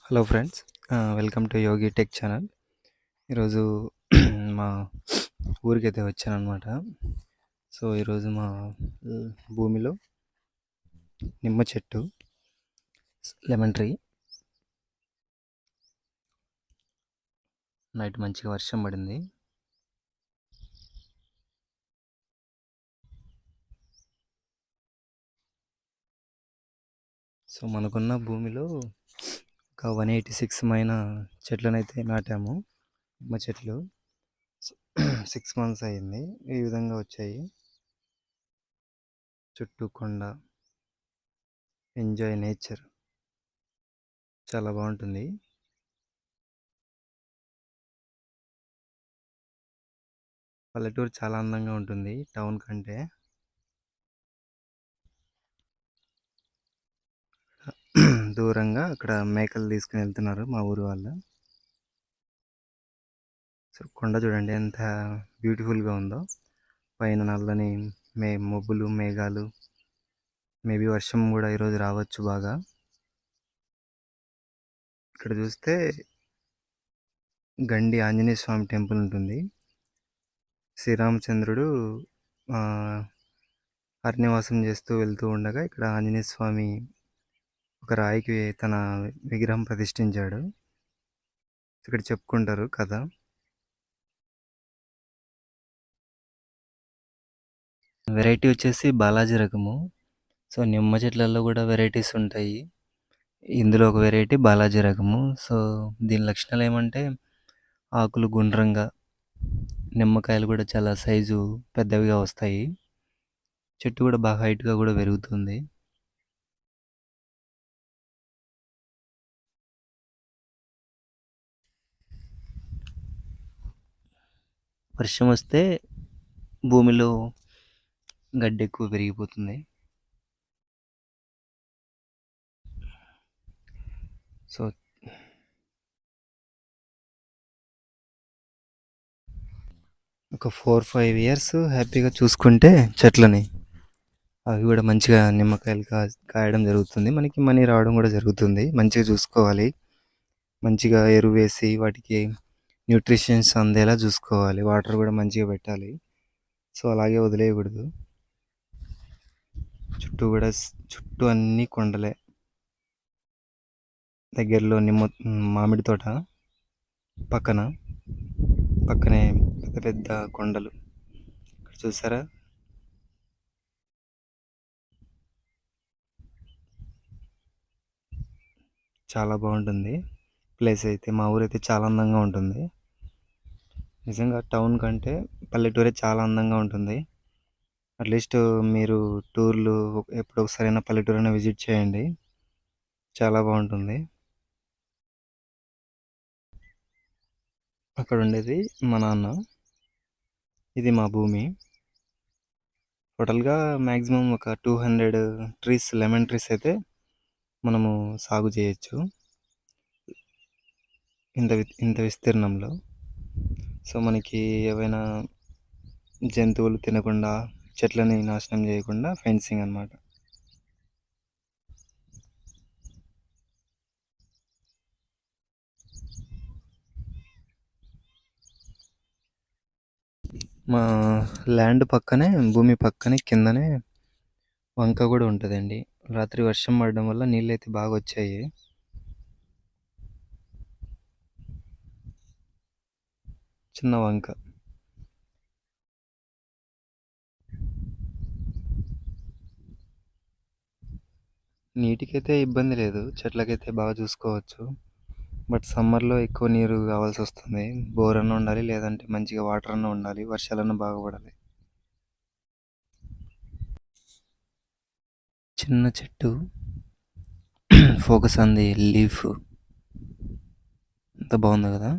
Hello friends, welcome to Yogi tech channel. ఈరోజు మా ఊరికైతే వచ్చానమాట. So ఈరోజు మా భూమిలో నిమ్మ చెట్టు, లెమన్ ట్రీ. నైట్ మంచిగా వర్షం పడింది. సో మనకున్న భూమిలో ఒక 186 మైన చెట్లనైతే నాటాము. నిమ్మ చెట్లు 6 మంత్స్ అయింది. ఈ విధంగా వచ్చాయి. చుట్టూ కొండ, ఎంజాయ్ నేచర్, చాలా బాగుంటుంది. పల్లెటూరు చాలా అందంగా ఉంటుంది టౌన్ కంటే. దూరంగా అక్కడ మేకలు తీసుకుని వెళ్తున్నారు మా ఊరు వాళ్ళు. సో కొండ చూడండి ఎంత బ్యూటిఫుల్గా ఉందో. పైన నల్లని మబ్బులు, మేఘాలు. మేబీ వర్షం కూడా ఈరోజు రావచ్చు బాగా. ఇక్కడ చూస్తే గండి ఆంజనేయ స్వామి టెంపుల్ ఉంటుంది. శ్రీరామచంద్రుడు అరణ్యవాసం చేస్తూ వెళ్తూ ఉండగా ఇక్కడ ఆంజనేయ స్వామి ఒక రాయికి తన విగ్రహం ప్రతిష్ఠించాడు. ఇక్కడ చెప్పుకుంటారు కథ. వెరైటీ వచ్చేసి బాలాజీ రకము. సో నిమ్మ చెట్లలో కూడా వెరైటీస్ ఉంటాయి. ఇందులో ఒక వెరైటీ బాలాజీ రకము. సో దీని లక్షణాలు ఏమంటే ఆకులు గుండ్రంగా, నిమ్మకాయలు కూడా చాలా సైజు పెద్దవిగా వస్తాయి. చెట్టు కూడా బాగా హైట్గా కూడా పెరుగుతుంది. వర్షం వస్తే భూమిలో గడ్డి ఎక్కువ పెరిగిపోతుంది. సో ఒక 4-5 ఇయర్స్ హ్యాపీగా చూసుకుంటే చెట్లని, అవి కూడా మంచిగా నిమ్మకాయలు కాయడం జరుగుతుంది. మనకి మనీ రావడం కూడా జరుగుతుంది. మంచిగా చూసుకోవాలి. మంచిగా ఎరువు వేసి వాటికి న్యూట్రిషన్స్ అందేలా చూసుకోవాలి. వాటర్ కూడా మంచిగా పెట్టాలి. సో అలాగే వదిలేయకూడదు. చుట్టూ అన్నీ కొండలే. దగ్గరలో మామిడి తోట, పక్కనే పెద్ద పెద్ద కొండలు. ఇక్కడ చూసారా, చాలా బాగుంటుంది ప్లేస్ అయితే. మా ఊరైతే చాలా అందంగా ఉంటుంది. నిజంగా టౌన్ కంటే పల్లెటూరే చాలా అందంగా ఉంటుంది. అట్లీస్ట్ మీరు టూర్లు ఎప్పుడు ఒకసారైనా పల్లెటూరు అయినా విజిట్ చేయండి, చాలా బాగుంటుంది. అక్కడ ఉండేది మా నాన్న, ఇది మా భూమి. టోటల్గా మ్యాక్సిమం ఒక 200 ట్రీస్, లెమన్ ట్రీస్ అయితే మనము సాగు చేయొచ్చు ఇంత విస్తీర్ణంలో. సో మనకి ఏవైనా జంతువులు తినకుండా, చెట్లని నాశనం చేయకుండా ఫెన్సింగ్ అన్నమాట. మా ల్యాండ్ పక్కనే, భూమి పక్కనే కిందనే వంక కూడా ఉంటుందండి. రాత్రి వర్షం పడడం వల్ల నీళ్ళైతే బాగా వచ్చాయి. చిన్న వంక. నీటికైతే ఇబ్బంది లేదు, చెట్లకైతే బాగా చూసుకోవచ్చు. బట్ సమ్మర్లో ఎక్కువ నీరు కావాల్సి వస్తుంది. బోర్ అన్న ఉండాలి, లేదంటే మంచిగా వాటర్ అన్న ఉండాలి, వర్షాలన్నా బాగా పడాలి. చిన్న చెట్టు, ఫోకస్ ఆన్ ది లీఫ్. ఎంత బాగుంది కదా.